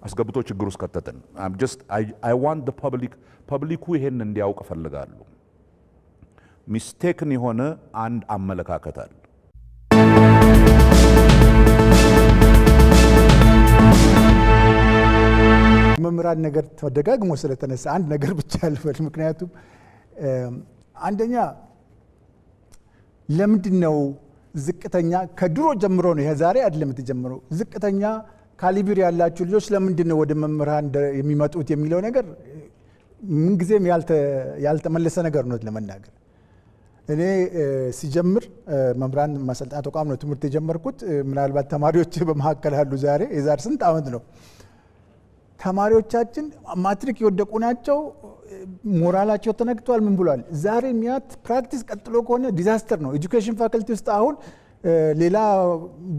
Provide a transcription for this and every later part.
አስገብቶ ችግር ውስጥ ከተተን። I want the ፐብሊኩ ይሄን እንዲያውቅ እፈልጋለሁ። ሚስቴክን የሆነ አንድ አመለካከት አለ። መምራን ነገር ተደጋግሞ ስለተነሳ አንድ ነገር ብቻ አልፈል። ምክንያቱም አንደኛ ለምንድነው ዝቅተኛ ከድሮ ጀምሮ ነው የዛሬ አይደለም የተጀመረው ዝቅተኛ ካሊብር ያላችሁ ልጆች ለምንድነው ወደ መምራን የሚመጡት የሚለው ነገር ምን ጊዜም ያልተመለሰ ነገር ነው ለመናገር። እኔ ሲጀምር መምራን ማሰልጠኛ ተቋም ነው ትምህርት የጀመርኩት። ምናልባት ተማሪዎች በመሐከል አሉ ዛሬ የዛሬ ስንት ዓመት ነው። ተማሪዎቻችን ማትሪክ የወደቁ ናቸው። ሞራላቸው ተነክቷል። ምን ብሏል? ዛሬ ሚያት ፕራክቲስ ቀጥሎ ከሆነ ዲዛስተር ነው። ኤጁኬሽን ፋካልቲ ውስጥ አሁን ሌላ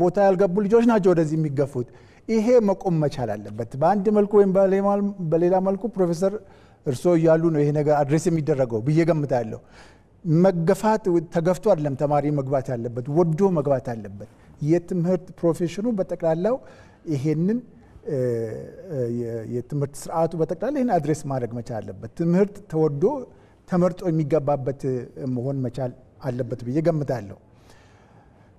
ቦታ ያልገቡ ልጆች ናቸው ወደዚህ የሚገፉት። ይሄ መቆም መቻል አለበት በአንድ መልኩ ወይም በሌላ መልኩ። ፕሮፌሰር እርሶ እያሉ ነው ይሄ ነገር አድሬስ የሚደረገው ብዬ ገምታለሁ። መገፋት ተገፍቶ አይደለም ተማሪ መግባት ያለበት፣ ወዶ መግባት አለበት። የትምህርት ፕሮፌሽኑ በጠቅላላው ይሄንን የትምህርት ስርዓቱ በጠቅላላ ይሄን አድሬስ ማድረግ መቻል አለበት። ትምህርት ተወዶ ተመርጦ የሚገባበት መሆን መቻል አለበት ብዬ ገምታለሁ።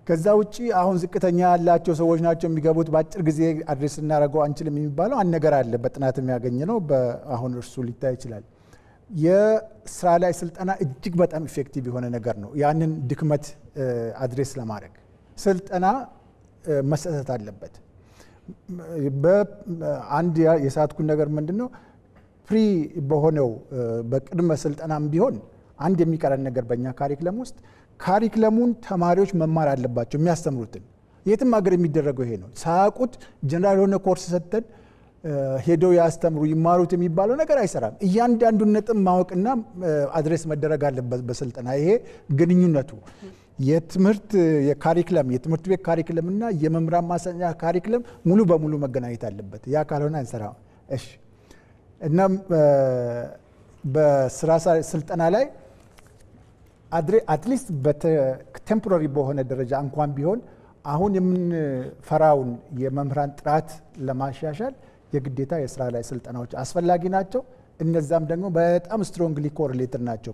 ከዛ ውጪ አሁን ዝቅተኛ ያላቸው ሰዎች ናቸው የሚገቡት በአጭር ጊዜ አድሬስ እናደርገው አንችልም የሚባለው አንድ ነገር አለ። በጥናት የሚያገኝ ነው። አሁን እርሱ ሊታይ ይችላል። የስራ ላይ ስልጠና እጅግ በጣም ኢፌክቲቭ የሆነ ነገር ነው። ያንን ድክመት አድሬስ ለማድረግ ስልጠና መሰጠት አለበት። በአንድ የሳትኩን ነገር ምንድነው ፕሪ በሆነው በቅድመ ስልጠናም ቢሆን አንድ የሚቀረን ነገር በእኛ ካሪክለም ውስጥ ካሪክለሙን ተማሪዎች መማር አለባቸው። የሚያስተምሩትን የትም ሀገር የሚደረገው ይሄ ነው። ሳያውቁት ጀነራል የሆነ ኮርስ ሰጥተን ሄደው ያስተምሩ ይማሩት የሚባለው ነገር አይሰራም። እያንዳንዱን ነጥብ ማወቅና አድሬስ መደረግ አለበት በስልጠና። ይሄ ግንኙነቱ የትምህርት የካሪክለም የትምህርት ቤት ካሪክለም እና የመምህራን ማሰልጠኛ ካሪክለም ሙሉ በሙሉ መገናኘት አለበት። ያ ካልሆነ አንሰራም። እሺ። እና በስራ ስልጠና ላይ አትሊስት በቴምፖራሪ በሆነ ደረጃ እንኳን ቢሆን አሁን የምንፈራውን የመምህራን ጥራት ለማሻሻል የግዴታ የስራ ላይ ስልጠናዎች አስፈላጊ ናቸው። እነዛም ደግሞ በጣም ስትሮንግሊ ኮሪሌትድ ናቸው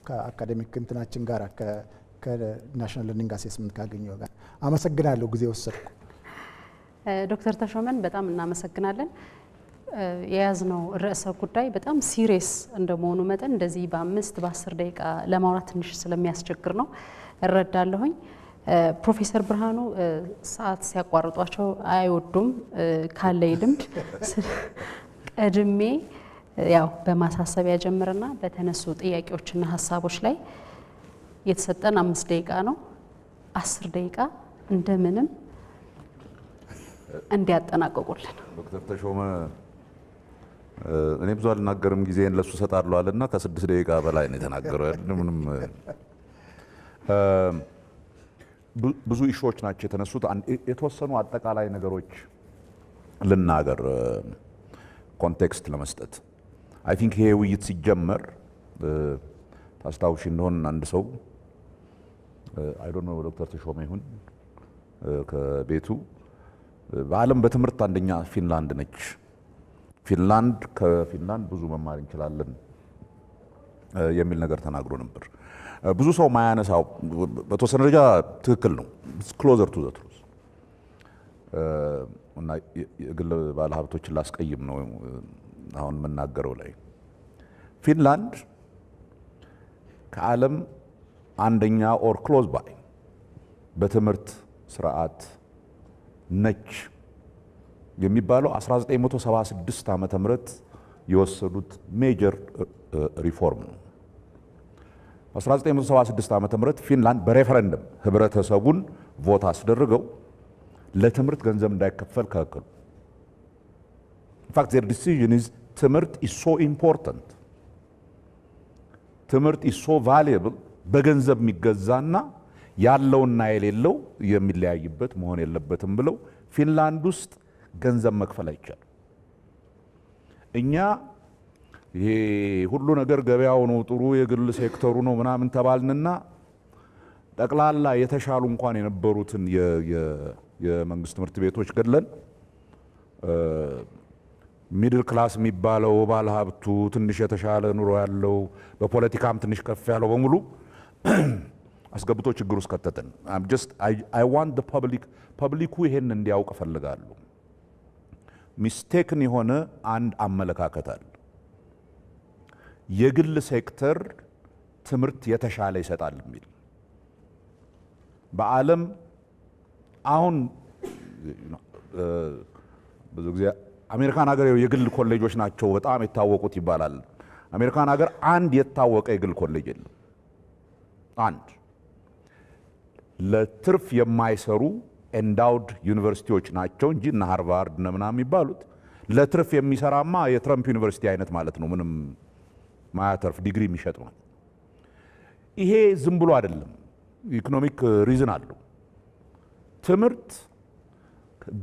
ከአካዴሚክ እንትናችን ጋር ከናሽናል ለርኒንግ አሴስመንት ካገኘው ጋር። አመሰግናለሁ ጊዜ ወሰድኩ። ዶክተር ተሾመን በጣም እናመሰግናለን። የያዝነው ርዕሰ ጉዳይ በጣም ሲሪየስ እንደመሆኑ መጠን እንደዚህ በ5-10 ደቂቃ ለማውራት ትንሽ ስለሚያስቸግር ነው እረዳለሁኝ። ፕሮፌሰር ብርሃኑ ሰዓት ሲያቋርጧቸው አይወዱም። ካለይ ልምድ ቀድሜ ያው በማሳሰቢያ ጀምርና በተነሱ ጥያቄዎችና ሀሳቦች ላይ የተሰጠን 5 ደቂቃ ነው። 10 ደቂቃ እንደምንም እንዲያጠናቀቁልን። ዶክተር ተሾመ እኔ ብዙ አልናገርም ጊዜን ለሱ ሰጣለሁ አለና ከ6 ደቂቃ በላይ ነው የተናገረው። ምንም ብዙ ኢሹዎች ናቸው የተነሱት። የተወሰኑ አጠቃላይ ነገሮች ልናገር ኮንቴክስት ለመስጠት። አይ ቲንክ ይሄ ውይይት ሲጀመር ታስታውሺ እንደሆን አንድ ሰው አይ ዶንት ኖ ዶክተር ተሾመ ይሁን ከቤቱ በዓለም በትምህርት አንደኛ ፊንላንድ ነች። ከፊንላንድ ብዙ መማር እንችላለን የሚል ነገር ተናግሮ ነበር። ብዙ ሰው ማያነሳው በተወሰነ ደረጃ ትክክል ነው። ክሎዘር ቱ ዘ ትሩዝ እና የግል ባለሀብቶችን ላስቀይም ነው አሁን የምናገረው ላይ ፊንላንድ ከዓለም አንደኛ ኦር ክሎዝ ባይ በትምህርት ስርዓት ነች የሚባለው 1976 ዓመተ ምህረት የወሰዱት ሜጀር ሪፎርም ነው። 1976 ዓመተ ምህረት ፊንላንድ በሬፈረንደም ህብረተሰቡን ቮት አስደርገው ለትምህርት ገንዘብ እንዳይከፈል ከለከሉ። ኢንፋክት their decision is ትምህርት is so important ትምህርት is so valuable በገንዘብ የሚገዛና ያለውና የሌለው የሚለያይበት መሆን የለበትም ብለው ፊንላንድ ውስጥ ገንዘብ መክፈል አይቻልም። እኛ ይሄ ሁሉ ነገር ገበያው ነው ጥሩ የግል ሴክተሩ ነው ምናምን ተባልንና ጠቅላላ የተሻሉ እንኳን የነበሩትን የመንግስት ትምህርት ቤቶች ገድለን ሚድል ክላስ የሚባለው ባለ ሀብቱ ትንሽ የተሻለ ኑሮ ያለው በፖለቲካም ትንሽ ከፍ ያለው በሙሉ አስገብቶ ችግር ውስጥ ከተተን። I want the ፐብሊኩ ይሄን እንዲያውቅ እፈልጋለሁ። ሚስቴክን የሆነ አንድ አመለካከት አለ። የግል ሴክተር ትምህርት የተሻለ ይሰጣል የሚል በዓለም አሁን ብዙ ጊዜ አሜሪካን ሀገር የግል ኮሌጆች ናቸው በጣም የታወቁት ይባላል። አሜሪካን ሀገር አንድ የታወቀ የግል ኮሌጅ የለም። አንድ ለትርፍ የማይሰሩ ኤንዳውድ ዩኒቨርሲቲዎች ናቸው እንጂ እነ ሃርቫርድ እነ ምናምን የሚባሉት ለትርፍ የሚሰራማ የትረምፕ ዩኒቨርሲቲ አይነት ማለት ነው። ምንም ማያተርፍ ዲግሪ የሚሸጥ ነው። ይሄ ዝም ብሎ አይደለም፣ ኢኮኖሚክ ሪዝን አለው። ትምህርት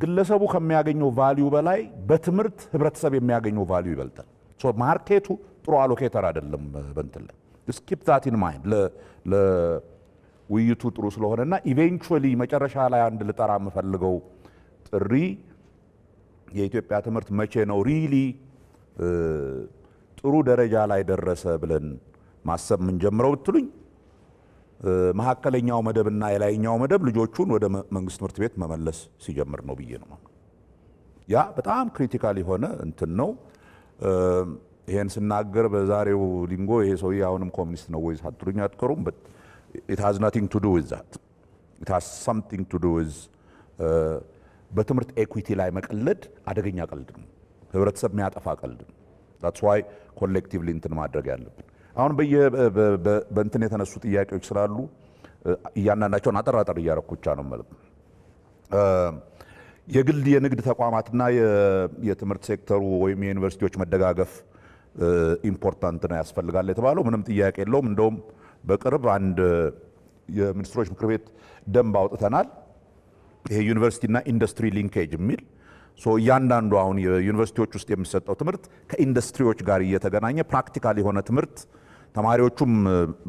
ግለሰቡ ከሚያገኘው ቫልዩ በላይ በትምህርት ህብረተሰብ የሚያገኘው ቫልዩ ይበልጣል። ሶ ማርኬቱ ጥሩ አሎኬተር አይደለም። በእንትን ላይ ስኪፕ ዛት ኢን ማይንድ ለውይይቱ ጥሩ ስለሆነና ኢቬንቹዋሊ መጨረሻ ላይ አንድ ልጠራ የምፈልገው ጥሪ የኢትዮጵያ ትምህርት መቼ ነው ሪሊ ጥሩ ደረጃ ላይ ደረሰ ብለን ማሰብ ምን ጀምረው ብትሉኝ መካከለኛው መደብና የላይኛው መደብ ልጆቹን ወደ መንግስት ትምህርት ቤት መመለስ ሲጀምር ነው ብዬ ነው። ያ በጣም ክሪቲካል የሆነ እንትን ነው። ይሄን ስናገር በዛሬው ሊንጎ ይሄ ሰውዬ አሁንም ኮሚኒስት ነው ወይ ሳትሉኝ አትቀሩም። but it has nothing to do with that. it has something to do with በትምህርት ኤኩዊቲ ላይ መቀለድ አደገኛ ቀልድ ነው። ህብረተሰብ የሚያጠፋ ቀልድ ነው። that's why ኮሌክቲቭሊ እንትን ማድረግ ያለብን አሁን በእንትን የተነሱ ጥያቄዎች ስላሉ እያንዳንዳቸውን አጠራጠር እያረኩ ብቻ ነው ማለት ነው። የግል የንግድ ተቋማትና የትምህርት ሴክተሩ ወይም የዩኒቨርሲቲዎች መደጋገፍ ኢምፖርታንት ነው ያስፈልጋል የተባለው ምንም ጥያቄ የለውም። እንደውም በቅርብ አንድ የሚኒስትሮች ምክር ቤት ደንብ አውጥተናል። ይሄ ዩኒቨርሲቲና ኢንዱስትሪ ሊንኬጅ የሚል እያንዳንዱ አሁን የዩኒቨርሲቲዎች ውስጥ የሚሰጠው ትምህርት ከኢንዱስትሪዎች ጋር እየተገናኘ ፕራክቲካል የሆነ ትምህርት ተማሪዎቹም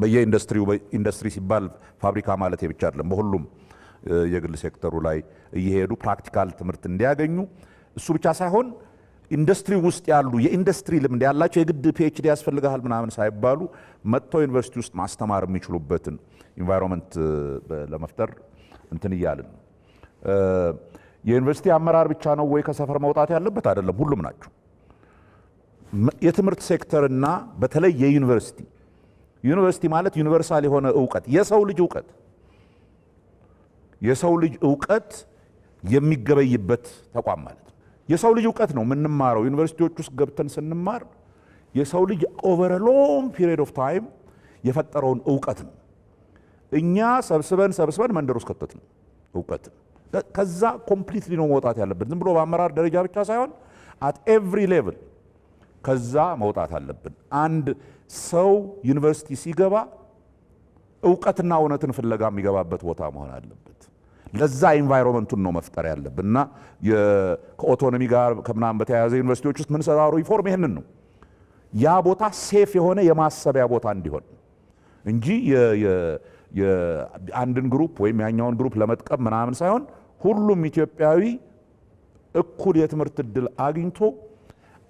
በየኢንዱስትሪው ኢንዱስትሪ ሲባል ፋብሪካ ማለት ብቻ አይደለም፣ በሁሉም የግል ሴክተሩ ላይ እየሄዱ ፕራክቲካል ትምህርት እንዲያገኙ፣ እሱ ብቻ ሳይሆን ኢንዱስትሪ ውስጥ ያሉ የኢንዱስትሪ ልምድ ያላቸው የግድ ፒኤችዲ ያስፈልጋል ምናምን ሳይባሉ መጥተው ዩኒቨርሲቲ ውስጥ ማስተማር የሚችሉበትን ኢንቫይሮንመንት ለመፍጠር እንትን እያልን ነው። የዩኒቨርሲቲ አመራር ብቻ ነው ወይ ከሰፈር መውጣት ያለበት? አይደለም፣ ሁሉም ናቸው። የትምህርት ሴክተርና በተለይ ዩኒቨርሲቲ ማለት ዩኒቨርሳል የሆነ እውቀት፣ የሰው ልጅ እውቀት የሚገበይበት ተቋም ማለት ነው። የሰው ልጅ እውቀት ነው የምንማረው። ዩኒቨርሲቲዎች ውስጥ ገብተን ስንማር የሰው ልጅ ኦቨር ሎንግ ፒሪየድ ኦፍ ታይም የፈጠረውን እውቀት ነው እኛ ሰብስበን መንደር ውስጥ ከተት ነው እውቀት። ከዛ ኮምፕሊትሊ ነው መውጣት ያለብን። ዝም ብሎ በአመራር ደረጃ ብቻ ሳይሆን አት ኤቭሪ ሌቭል ከዛ መውጣት አለብን። አንድ ሰው ዩኒቨርሲቲ ሲገባ እውቀትና እውነትን ፍለጋ የሚገባበት ቦታ መሆን አለበት። ለዛ ኢንቫይሮንመንቱን ነው መፍጠር ያለብን እና ከኦቶኖሚ ጋር ከምናምን በተያያዘ ዩኒቨርሲቲዎች ውስጥ ምን ሰራሩ ሪፎርም ይሄንን ነው። ያ ቦታ ሴፍ የሆነ የማሰቢያ ቦታ እንዲሆን እንጂ የአንድን ግሩፕ ወይም ያኛውን ግሩፕ ለመጥቀም ምናምን ሳይሆን ሁሉም ኢትዮጵያዊ እኩል የትምህርት እድል አግኝቶ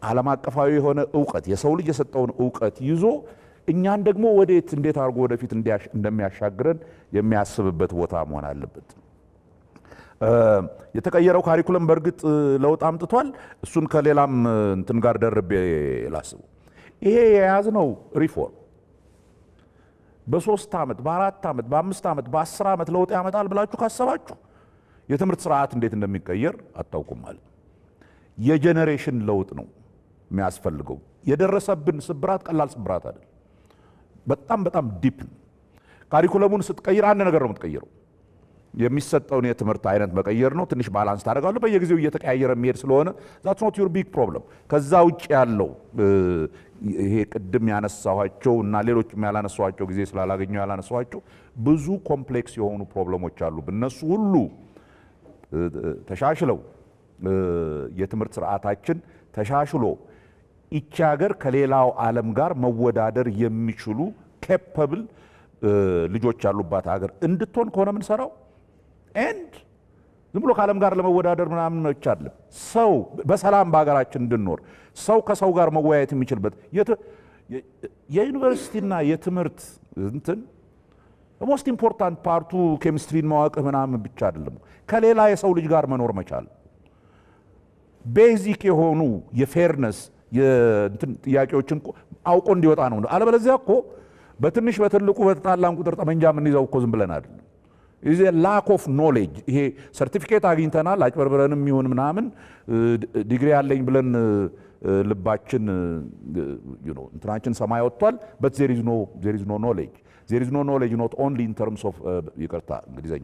ዓለም አቀፋዊ የሆነ እውቀት የሰው ልጅ የሰጠውን እውቀት ይዞ እኛን ደግሞ ወዴት እንዴት አድርጎ ወደፊት እንደሚያሻግረን የሚያስብበት ቦታ መሆን አለበት። የተቀየረው ካሪኩለም በእርግጥ ለውጥ አምጥቷል። እሱን ከሌላም እንትን ጋር ደርቤ ላስቡ። ይሄ የያዝነው ሪፎርም በ3 ዓመት በ4 ዓመት በ5 ዓመት በ10 ዓመት ለውጥ ያመጣል ብላችሁ ካሰባችሁ የትምህርት ስርዓት እንዴት እንደሚቀየር አታውቁም ማለት ነው። የጄኔሬሽን ለውጥ ነው የሚያስፈልገው። የደረሰብን ስብራት ቀላል ስብራት አይደል፣ በጣም ዲፕ ነው። ካሪኩለሙን ስትቀይር አንድ ነገር ነው የምትቀይረው፣ የሚሰጠውን የትምህርት አይነት መቀየር ነው። ትንሽ ባላንስ ታደርጋለህ። በየጊዜው እየተቀያየረ የሚሄድ ስለሆነ that's not your big problem። ከዛ ውጭ ያለው ይሄ ቅድም ያነሳኋቸው እና ሌሎችም ያላነሳኋቸው ጊዜ ስላላገኘው ያላነሳኋቸው ብዙ ኮምፕሌክስ የሆኑ ፕሮብለሞች አሉ። እነሱ ሁሉ ተሻሽለው የትምህርት ስርዓታችን ተሻሽሎ ይቺ ሀገር ከሌላው ዓለም ጋር መወዳደር የሚችሉ ኬፐብል ልጆች ያሉባት ሀገር እንድትሆን ከሆነ የምንሰራው ኤንድ ዝም ብሎ ከዓለም ጋር ለመወዳደር ምናምን አይቻልም። ሰው በሰላም በሀገራችን እንድንኖር ሰው ከሰው ጋር መወያየት የሚችልበት የዩኒቨርሲቲና የትምህርት እንትን ሞስት ኢምፖርታንት ፓርቱ ኬሚስትሪን ማወቅ ምናምን ብቻ አይደለም። ከሌላ የሰው ልጅ ጋር መኖር መቻል ቤዚክ የሆኑ የፌርነስ የእንትን ጥያቄዎችን አውቆ እንዲወጣ ነው። አለበለዚያ እኮ በትንሽ በትልቁ በተጣላን ቁጥር ጠመንጃ የምንይዘው እኮ ዝም ብለን አይደለም። ኢዝ ላክ ኦፍ ኖሌጅ። ይሄ ሰርቲፊኬት አግኝተናል አጭበርብረንም ይሁን ምናምን ዲግሪ ያለኝ ብለን ልባችን እንትናችን ሰማይ ወጥቷል። but there is no knowledge. There is no knowledge not only in terms of ይቅርታ እንግሊዘኛ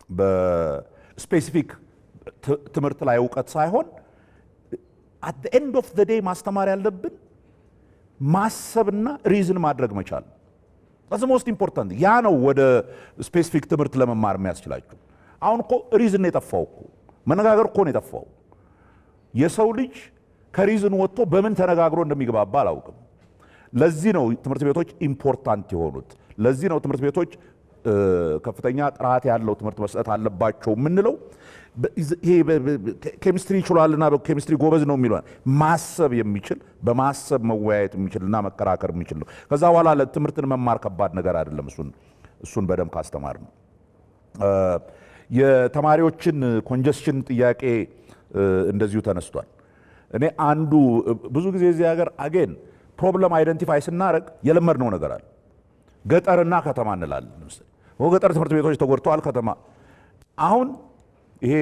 በስፔሲፊክ ትምህርት ላይ እውቀት ሳይሆን at the end of the day ማስተማር ያለብን ማሰብና ሪዝን ማድረግ መቻል። that's the most important. ያ ነው ወደ ስፔሲፊክ ትምህርት ለመማር የሚያስችላችሁ። አሁን እኮ ሪዝን ነው የጠፋው እኮ መነጋገር እኮ ነው የጠፋው። የሰው ልጅ ከሪዝን ወጥቶ በምን ተነጋግሮ እንደሚግባባ አላውቅም። ለዚህ ነው ትምህርት ቤቶች ኢምፖርታንት የሆኑት። ለዚህ ነው ትምህርት ቤቶች ከፍተኛ ጥራት ያለው ትምህርት መስጠት አለባቸው የምንለው። ይሄ ኬሚስትሪ ይችላልና በኬሚስትሪ ጎበዝ ነው የሚለው ማሰብ የሚችል በማሰብ መወያየት የሚችልና መከራከር የሚችል ነው። ከዛ በኋላ ለትምህርትን መማር ከባድ ነገር አይደለም። እሱን በደንብ ካስተማር ነው። የተማሪዎችን ኮንጀስሽን ጥያቄ እንደዚሁ ተነስቷል። እኔ አንዱ ብዙ ጊዜ እዚህ ሀገር አጌን ፕሮብለም አይደንቲፋይ ስናደርግ የለመድነው ነገር አለ። ገጠርና ከተማ እንላለን። ገጠር ትምህርት ቤቶች ተጎድተዋል፣ ከተማ አሁን ይሄ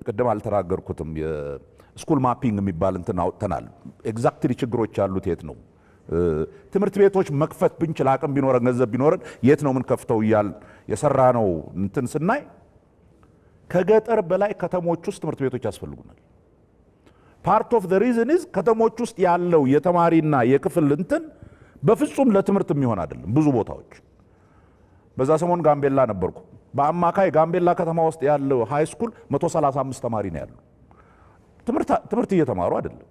ቅድም አልተናገርኩትም የስኩል ማፒንግ የሚባል እንትን አውጥተናል። ኤግዛክትሊ ችግሮች ያሉት የት ነው? ትምህርት ቤቶች መክፈት ብንችል አቅም ቢኖረን ገንዘብ ቢኖረን የት ነው ምን ከፍተው እያል የሰራ ነው እንትን ስናይ ከገጠር በላይ ከተሞች ውስጥ ትምህርት ቤቶች ያስፈልጉናል። ፓርት ኦፍ ዘ ሪዝን ኢዝ ከተሞች ውስጥ ያለው የተማሪና የክፍል እንትን በፍጹም ለትምህርት የሚሆን አይደለም። ብዙ ቦታዎች በዛ ሰሞን ጋምቤላ ነበርኩ። በአማካይ ጋምቤላ ከተማ ውስጥ ያለው ሃይ ስኩል 135 ተማሪ ነው ያለው። ትምህርት እየተማሩ አይደለም።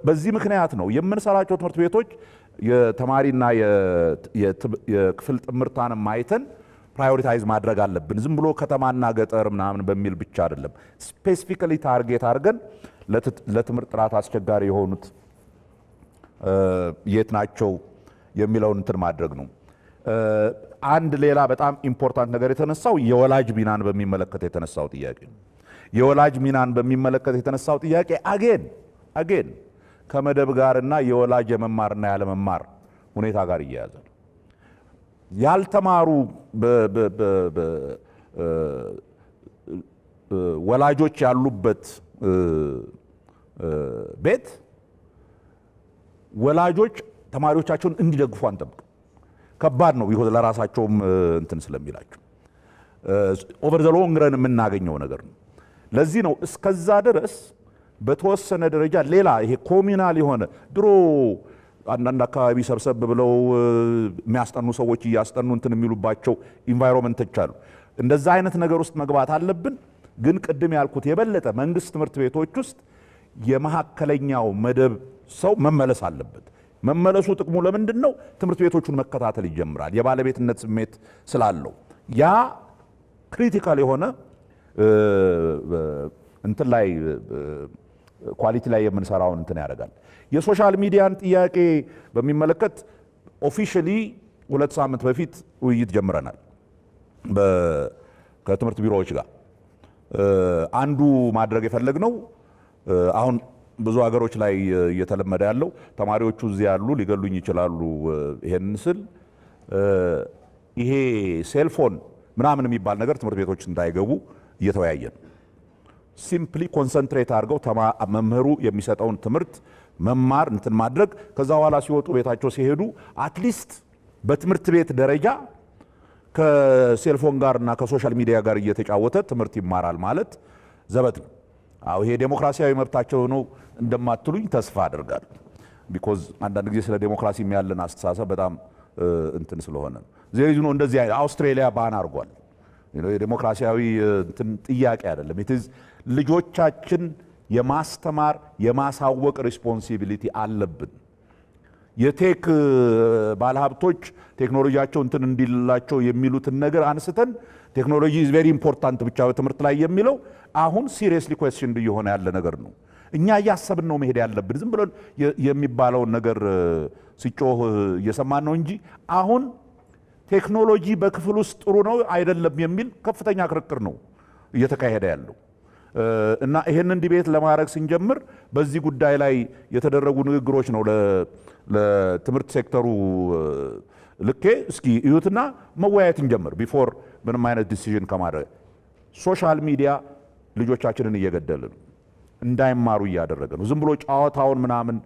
በዚህ ምክንያት ነው የምንሰራቸው ትምህርት ቤቶች የተማሪና የክፍል ጥምርታን ማይተን ፕራዮሪታይዝ ማድረግ አለብን። ዝም ብሎ ከተማና ገጠር ምናምን በሚል ብቻ አይደለም። ስፔሲፊካሊ ታርጌት አድርገን ለትምህርት ጥራት አስቸጋሪ የሆኑት የት ናቸው የሚለውን እንትን ማድረግ ነው። አንድ ሌላ በጣም ኢምፖርታንት ነገር የተነሳው የወላጅ ሚናን በሚመለከት የተነሳው ጥያቄ ነው። የወላጅ ሚናን በሚመለከት የተነሳው ጥያቄ አጌን ከመደብ ጋርና የወላጅ የመማርና ያለመማር ሁኔታ ጋር እያያዘ ነው። ያልተማሩ ወላጆች ያሉበት ቤት ወላጆች ተማሪዎቻቸውን እንዲደግፉ አንጠብቅ። ከባድ ነው ቢሆን ለራሳቸውም እንትን ስለሚላቸው ኦቨር ዘ ሎንግ ረን የምናገኘው ነገር ነው። ለዚህ ነው እስከዛ ድረስ በተወሰነ ደረጃ ሌላ ይሄ ኮሚናል የሆነ ድሮ አንዳንድ አካባቢ ሰብሰብ ብለው የሚያስጠኑ ሰዎች እያስጠኑ እንትን የሚሉባቸው ኢንቫይሮንመንቶች አሉ። እንደዛ አይነት ነገር ውስጥ መግባት አለብን። ግን ቅድም ያልኩት የበለጠ መንግስት ትምህርት ቤቶች ውስጥ የመካከለኛው መደብ ሰው መመለስ አለበት። መመለሱ ጥቅሙ ለምንድን ነው? ትምህርት ቤቶቹን መከታተል ይጀምራል። የባለቤትነት ስሜት ስላለው ያ ክሪቲካል የሆነ እንትን ላይ ኳሊቲ ላይ የምንሰራውን እንትን ያደርጋል። የሶሻል ሚዲያን ጥያቄ በሚመለከት ኦፊሻሊ 2 ሳምንት በፊት ውይይት ጀምረናል ከትምህርት ቢሮዎች ጋር። አንዱ ማድረግ የፈለግነው አሁን ብዙ ሀገሮች ላይ እየተለመደ ያለው ተማሪዎቹ እዚህ ያሉ ሊገሉኝ ይችላሉ ይሄን ስል ይሄ ሴልፎን ምናምን የሚባል ነገር ትምህርት ቤቶች እንዳይገቡ እየተወያየን ሲምፕሊ ኮንሰንትሬት አድርገው መምህሩ የሚሰጠውን ትምህርት መማር እንትን ማድረግ ከዛ በኋላ ሲወጡ ቤታቸው ሲሄዱ አትሊስት በትምህርት ቤት ደረጃ ከሴልፎን ጋርና ከሶሻል ሚዲያ ጋር እየተጫወተ ትምህርት ይማራል ማለት ዘበት ነው። አው ይሄ ዴሞክራሲያዊ መብታቸው ነው እንደማትሉኝ ተስፋ አደርጋለሁ። ቢኮዝ አንዳንድ ጊዜ ስለ ዴሞክራሲ የሚያለን አስተሳሰብ በጣም እንትን ስለሆነ ዘይዙ ነው። እንደዚህ አውስትራሊያ ባን አድርጓል። የዴሞክራሲያዊ እንትን ጥያቄ አይደለም። ኢትዝ ልጆቻችን የማስተማር የማሳወቅ ሪስፖንሲቢሊቲ አለብን። የቴክ ባለሀብቶች ቴክኖሎጂያቸው እንትን እንዲላቸው የሚሉትን ነገር አንስተን ቴክኖሎጂ ኢዝ ቬሪ ኢምፖርታንት ብቻ በትምህርት ላይ የሚለው አሁን ሲሪየስሊ ኩዌስችን እየሆነ ያለ ነገር ነው። እኛ እያሰብን ነው መሄድ ያለብን። ዝም ብለን የሚባለውን ነገር ሲጮህ እየሰማን ነው እንጂ አሁን ቴክኖሎጂ በክፍል ውስጥ ጥሩ ነው አይደለም የሚል ከፍተኛ ክርክር ነው እየተካሄደ ያለው እና ይሄንን ዲቤት ለማድረግ ስንጀምር በዚህ ጉዳይ ላይ የተደረጉ ንግግሮች ነው ለትምህርት ሴክተሩ ልኬ እስኪ እዩትና መወያየት እንጀምር ቢፎር ምንም አይነት ዲሲዥን ከማድረግ። ሶሻል ሚዲያ ልጆቻችንን እየገደለ ነው፣ እንዳይማሩ እያደረገ ነው። ዝም ብሎ ጨዋታውን ምናምን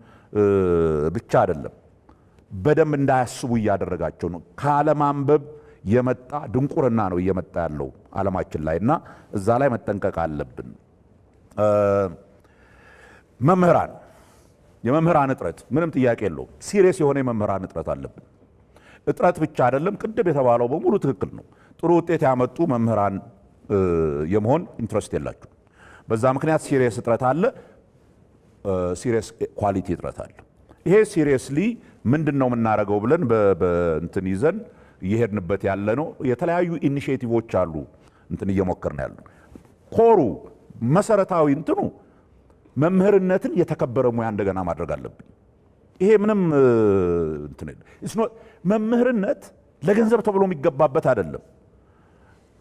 ብቻ አይደለም፣ በደንብ እንዳያስቡ እያደረጋቸው ነው። ካለማንበብ የመጣ ድንቁርና ነው እየመጣ ያለው ዓለማችን ላይ እና እዛ ላይ መጠንቀቅ አለብን። መምህራን፣ የመምህራን እጥረት ምንም ጥያቄ የለውም። ሲሪየስ የሆነ የመምህራን እጥረት አለብን። እጥረት ብቻ አይደለም፣ ቅድም የተባለው በሙሉ ትክክል ነው። ጥሩ ውጤት ያመጡ መምህራን የመሆን ኢንትረስት የላቸው። በዛ ምክንያት ሲሪየስ እጥረት አለ፣ ሲሪየስ ኳሊቲ እጥረት አለ። ይሄ ሲሪየስሊ ምንድን ነው የምናደርገው ብለን በእንትን ይዘን እየሄድንበት ያለ ነው። የተለያዩ ኢኒሼቲቮች አሉ እንትን እየሞከርን ያሉ። ኮሩ መሰረታዊ እንትኑ መምህርነትን የተከበረ ሙያ እንደገና ማድረግ አለብን። ይሄ ምንም እንትን መምህርነት ለገንዘብ ተብሎ የሚገባበት አይደለም።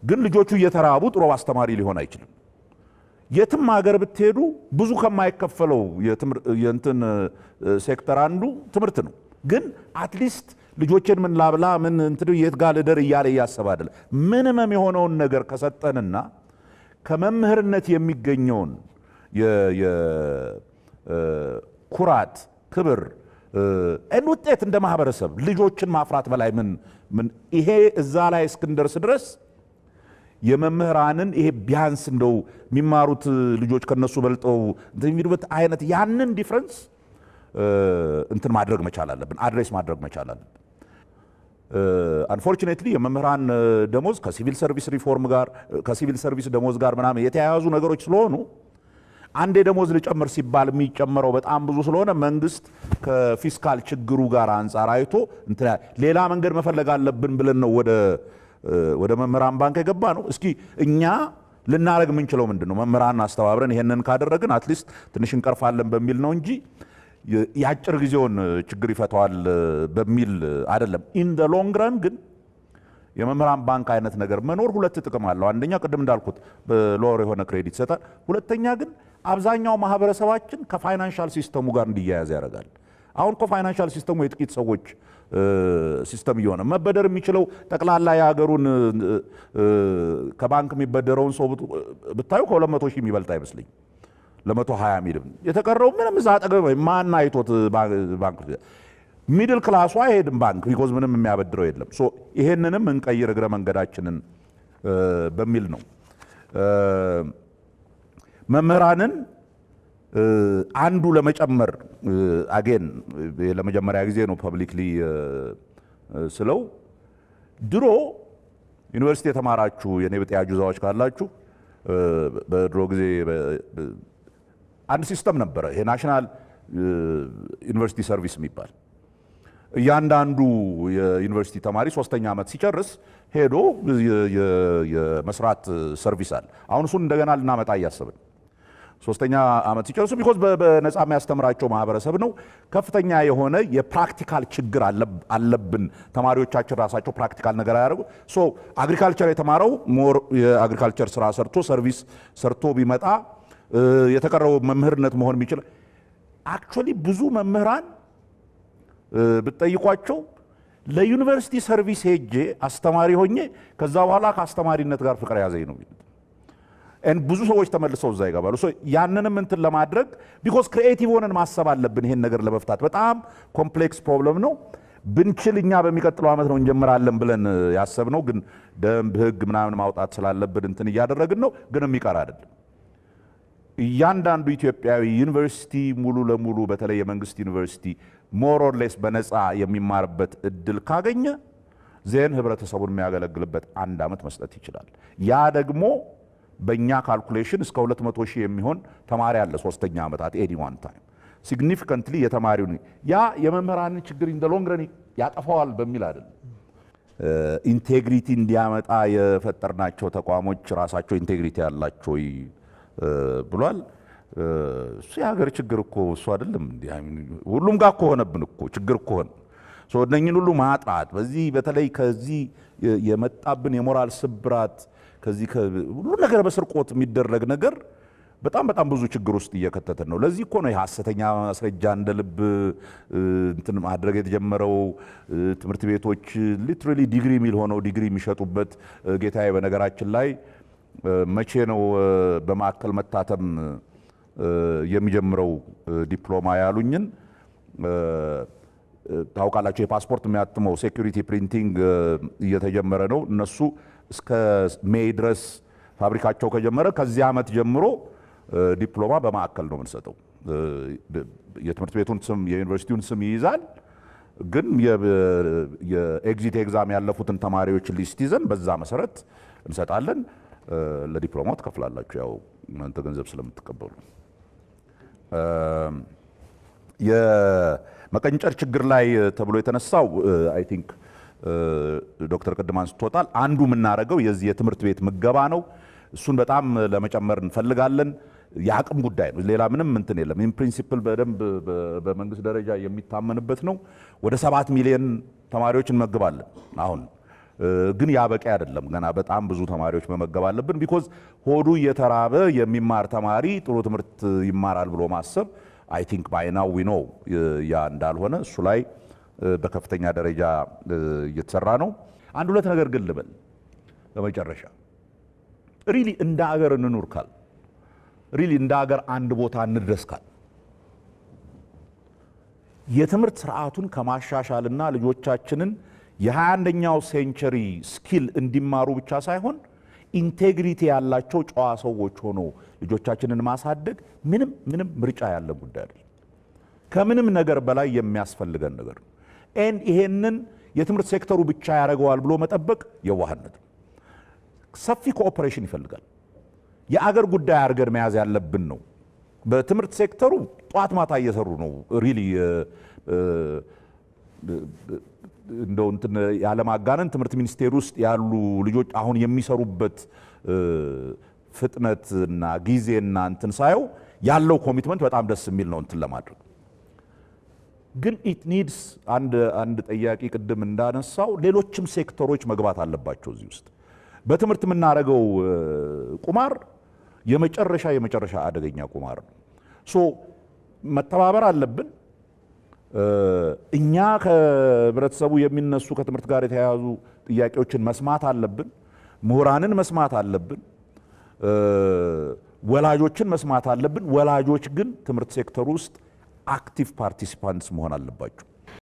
ግን ልጆቹ እየተራቡ ጥሩ አስተማሪ ሊሆን አይችልም። የትም ሀገር ብትሄዱ ብዙ ከማይከፈለው የእንትን ሴክተር አንዱ ትምህርት ነው። ግን አትሊስት ልጆችን ምን ላብላ ምን እንትን የት ጋር ልደር እያለ እያሰበ አይደለም። ምንመም የሆነውን ነገር ከሰጠንና ከመምህርነት የሚገኘውን ኩራት፣ ክብር ውጤት እንደ ማህበረሰብ ልጆችን ማፍራት በላይ ምን ይሄ እዛ ላይ እስክንደርስ ድረስ የመምህራንን ይሄ ቢያንስ እንደው የሚማሩት ልጆች ከነሱ በልጠው እንትን የሚሉበት አይነት ያንን ዲፍረንስ እንትን ማድረግ መቻል አለብን፣ አድሬስ ማድረግ መቻል አለብን። አንፎርቹኔትሊ የመምህራን ደሞዝ ከሲቪል ሰርቪስ ሪፎርም ጋር ከሲቪል ሰርቪስ ደሞዝ ጋር ምናምን የተያያዙ ነገሮች ስለሆኑ አንዴ ደሞዝ ልጨምር ሲባል የሚጨምረው በጣም ብዙ ስለሆነ መንግስት ከፊስካል ችግሩ ጋር አንጻር አይቶ ሌላ መንገድ መፈለግ አለብን ብለን ነው ወደ መምህራን ባንክ የገባ ነው። እስኪ እኛ ልናደርግ የምንችለው ምንድን ነው? መምህራን አስተባብረን ይሄንን ካደረግን አትሊስት ትንሽ እንቀርፋለን በሚል ነው እንጂ የአጭር ጊዜውን ችግር ይፈታዋል በሚል አይደለም። ኢን ደ ሎንግ ረን ግን የመምህራን ባንክ አይነት ነገር መኖር ሁለት ጥቅም አለው። አንደኛ ቅድም እንዳልኩት በሎወር የሆነ ክሬዲት ይሰጣል። ሁለተኛ ግን አብዛኛው ማህበረሰባችን ከፋይናንሻል ሲስተሙ ጋር እንዲያያዝ ያደርጋል። አሁን ፋይናንሻል ሲስተሙ የጥቂት ሰዎች ሲስተም እየሆነ መበደር የሚችለው ጠቅላላ የሀገሩን ከባንክ የሚበደረውን ሰው ብታዩ ከ200 ሺህ የሚበልጥ አይመስልኝ፣ ለ120 ሚሊዮን የተቀረው ምንም እዛ አጠገብ ማን አይቶት ባንክ ሚድል ክላሱ አይሄድም ባንክ ቢኮዝ ምንም የሚያበድረው የለም። ሶ ይሄንንም እንቀይር እግረ መንገዳችንን በሚል ነው መምህራንን አንዱ ለመጨመር አጌን ለመጀመሪያ ጊዜ ነው ፐብሊክሊ ስለው። ድሮ ዩኒቨርሲቲ የተማራችሁ የኔ ብጤ አጁዛዎች ካላችሁ በድሮ ጊዜ አንድ ሲስተም ነበረ፣ ይሄ ናሽናል ዩኒቨርሲቲ ሰርቪስ የሚባል እያንዳንዱ የዩኒቨርሲቲ ተማሪ 3ኛ ዓመት ሲጨርስ ሄዶ የመስራት ሰርቪስ አለ። አሁን እሱን እንደገና ልናመጣ እያሰብን 3ኛ ዓመት ሲጨርሱ ቢኮዝ በነፃ የሚያስተምራቸው ማህበረሰብ ነው። ከፍተኛ የሆነ የፕራክቲካል ችግር አለብን። ተማሪዎቻችን ራሳቸው ፕራክቲካል ነገር አያደርጉ። ሶ አግሪካልቸር የተማረው ሞር የአግሪካልቸር ስራ ሰርቶ ሰርቪስ ሰርቶ ቢመጣ የተቀረው መምህርነት መሆን የሚችል አክቹዋሊ ብዙ መምህራን ብትጠይቋቸው ለዩኒቨርሲቲ ሰርቪስ ሄጄ አስተማሪ ሆኜ ከዛ በኋላ ከአስተማሪነት ጋር ፍቅር ያዘኝ ነው የሚሉት። ብዙ ሰዎች ተመልሰው እዛ ይገባሉ። ያንንም እንትን ለማድረግ ቢኮዝ ክሪኤቲቭ ሆነን ማሰብ አለብን። ይሄን ነገር ለመፍታት በጣም ኮምፕሌክስ ፕሮብለም ነው። ብንችል እኛ በሚቀጥለው ዓመት ነው እንጀምራለን ብለን ያሰብነው፣ ግን ደንብ ህግ ምናምን ማውጣት ስላለብን እንትን እያደረግን ነው። ግን የሚቀር አይደለም። እያንዳንዱ ኢትዮጵያዊ ዩኒቨርሲቲ ሙሉ ለሙሉ በተለይ የመንግስት ዩኒቨርሲቲ ሞር ኦር ሌስ በነፃ የሚማርበት እድል ካገኘ ዜን ህብረተሰቡን የሚያገለግልበት 1 ዓመት መስጠት ይችላል። ያ ደግሞ በእኛ ካልኩሌሽን እስከ 200 ሺህ የሚሆን ተማሪ አለ 3ኛ ዓመታት ኤኒ ዋን ታይም። ሲግኒፊካንትሊ የተማሪውን ያ የመምህራንን ችግር ኢን ዘ ሎንግ ረን ያጠፋዋል በሚል አይደለም። ኢንቴግሪቲ እንዲያመጣ የፈጠርናቸው ተቋሞች ራሳቸው ኢንቴግሪቲ ያላቸው ብሏል። እሱ የሀገር ችግር እኮ እሱ አይደለም። ሁሉም ጋር እኮ ሆነብን እኮ ችግር እኮ ሆነ። እነኝን ሁሉ ማጥራት በዚህ በተለይ ከዚህ የመጣብን የሞራል ስብራት ከዚህ ሁሉ ነገር በስርቆት የሚደረግ ነገር በጣም ብዙ ችግር ውስጥ እየከተተን ነው። ለዚህ እኮ ነው የሐሰተኛ ማስረጃ እንደ ልብ እንትን ማድረግ የተጀመረው። ትምህርት ቤቶች ሊትራሊ ዲግሪ ሚል ሆነው ዲግሪ የሚሸጡበት። ጌታዬ በነገራችን ላይ መቼ ነው በማዕከል መታተም የሚጀምረው ዲፕሎማ ያሉኝን ታውቃላችሁ። የፓስፖርት የሚያትመው ሴኩሪቲ ፕሪንቲንግ እየተጀመረ ነው። እነሱ እስከ ሜይ ድረስ ፋብሪካቸው ከጀመረ ከዚህ ዓመት ጀምሮ ዲፕሎማ በማዕከል ነው የምንሰጠው። የትምህርት ቤቱን ስም የዩኒቨርሲቲውን ስም ይይዛል፣ ግን የኤግዚት ኤግዛም ያለፉትን ተማሪዎች ሊስት ይዘን በዛ መሰረት እንሰጣለን። ለዲፕሎማው ትከፍላላችሁ፣ ያው እናንተ ገንዘብ ስለምትቀበሉ። የመቀንጨር ችግር ላይ ተብሎ የተነሳው አይ ቲንክ ዶክተር ቅድም አንስቶታል። አንዱ የምናደርገው የዚህ የትምህርት ቤት ምገባ ነው። እሱን በጣም ለመጨመር እንፈልጋለን። የአቅም ጉዳይ ነው፣ ሌላ ምንም እንትን የለም። ኢን ፕሪንሲፕል በደንብ በመንግስት ደረጃ የሚታመንበት ነው። ወደ 7 ሚሊዮን ተማሪዎች እንመግባለን አሁን። ግን ያ በቂ አይደለም። ገና በጣም ብዙ ተማሪዎች መመገብ አለብን። ቢኮዝ ሆዱ እየተራበ የሚማር ተማሪ ጥሩ ትምህርት ይማራል ብሎ ማሰብ አይ ቲንክ ባይ ናው ዊ ኖው ያ እንዳልሆነ እሱ ላይ በከፍተኛ ደረጃ እየተሰራ ነው። አንድ ሁለት ነገር ግን ልበል በመጨረሻ። ሪሊ እንደ ሀገር እንኑር ካል ሪሊ እንደ ሀገር አንድ ቦታ እንድረስ ካል የትምህርት ስርዓቱን ከማሻሻልና ልጆቻችንን የ21ኛው ሴንቸሪ ስኪል እንዲማሩ ብቻ ሳይሆን ኢንቴግሪቲ ያላቸው ጨዋ ሰዎች ሆኖ ልጆቻችንን ማሳደግ ምንም ምርጫ ያለ ጉዳይ አይደለም። ከምንም ነገር በላይ የሚያስፈልገን ነገር ነው። ይሄንን የትምህርት ሴክተሩ ብቻ ያደርገዋል ብሎ መጠበቅ የዋህነት ነው። ሰፊ ኮኦፐሬሽን ይፈልጋል። የአገር ጉዳይ አድርገን መያዝ ያለብን ነው። በትምህርት ሴክተሩ ጧት ማታ እየሰሩ ነው። ሪሊ እንደው እንትን ያለማጋነን ትምህርት ሚኒስቴር ውስጥ ያሉ ልጆች አሁን የሚሰሩበት ፍጥነትና ጊዜና እንትን ሳየው ያለው ኮሚትመንት በጣም ደስ የሚል ነው እንትን ለማድረግ። ግን ኢት ኒድስ አንድ ጠያቂ ቅድም እንዳነሳው ሌሎችም ሴክተሮች መግባት አለባቸው እዚህ ውስጥ። በትምህርት የምናደርገው ቁማር የመጨረሻ አደገኛ ቁማር ነው። መተባበር አለብን። እኛ ከህብረተሰቡ የሚነሱ ከትምህርት ጋር የተያያዙ ጥያቄዎችን መስማት አለብን። ምሁራንን መስማት አለብን። ወላጆችን መስማት አለብን። ወላጆች ግን ትምህርት ሴክተሩ ውስጥ አክቲቭ ፓርቲሲፓንትስ መሆን አለባቸው።